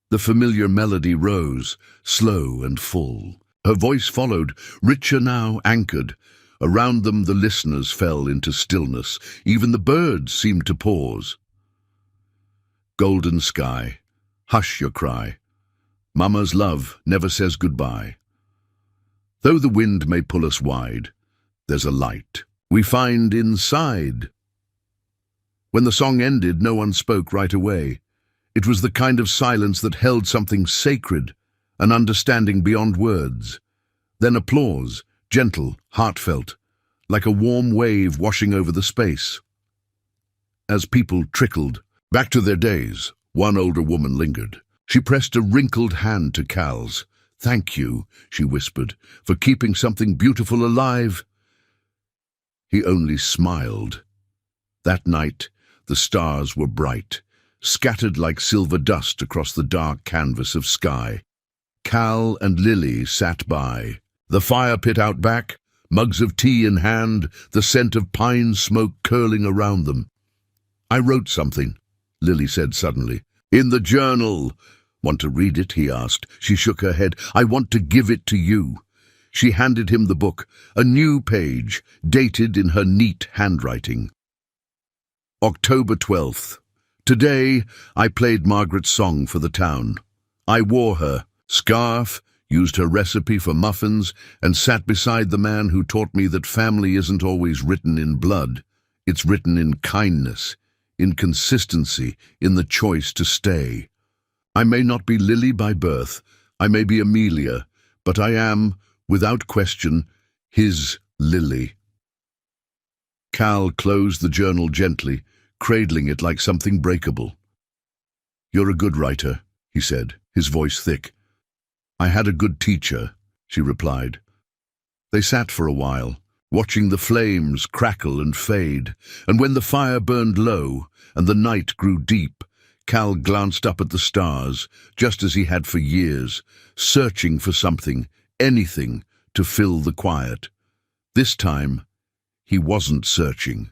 The familiar melody rose, slow and full. Her voice followed, richer now, anchored. Around them the listeners fell into stillness. Even the birds seemed to pause. "Golden sky, hush your cry. Mama's love never says goodbye. Though the wind may pull us wide, there's a light we find inside. When the song ended, no one spoke right away. It was the kind of silence that held something sacred, an understanding beyond words. Then applause, gentle, heartfelt, like a warm wave washing over the space. As people trickled back to their days, one older woman lingered. She pressed a wrinkled hand to Cal's. "Thank you," she whispered, "for keeping something beautiful alive." He only smiled. That night, the stars were bright, scattered like silver dust across the dark canvas of sky. Cal and Lily sat by, the fire pit out back, mugs of tea in hand, the scent of pine smoke curling around them. "I wrote something," Lily said suddenly. "In the journal." "Want to read it?" he asked. She shook her head. "I want to give it to you." She handed him the book, a new page, dated in her neat handwriting. October 12th. Today, I played Margaret's song for the town. I wore her scarf, used her recipe for muffins, and sat beside the man who taught me that family isn't always written in blood. It's written in kindness, in consistency, in the choice to stay. I may not be Lily by birth, I may be Amelia, but I am, without question, his Lily. Cal closed the journal gently, cradling it like something breakable. "You're a good writer," he said, his voice thick. "I had a good teacher," she replied. They sat for a while, watching the flames crackle and fade, and when the fire burned low and the night grew deep, Cal glanced up at the stars, just as he had for years, searching for something, anything, to fill the quiet. This time, he wasn't searching.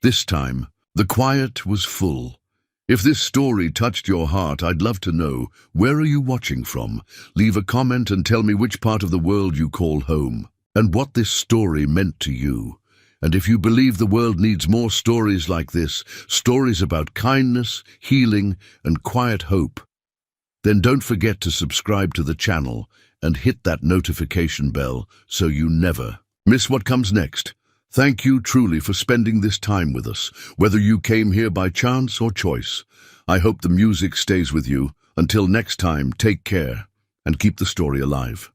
This time, the quiet was full. If this story touched your heart, I'd love to know, where are you watching from? Leave a comment and tell me which part of the world you call home, and what this story meant to you. And if you believe the world needs more stories like this, stories about kindness, healing, and quiet hope, then don't forget to subscribe to the channel and hit that notification bell so you never miss what comes next. Thank you truly for spending this time with us, whether you came here by chance or choice. I hope the music stays with you. Until next time, take care and keep the story alive.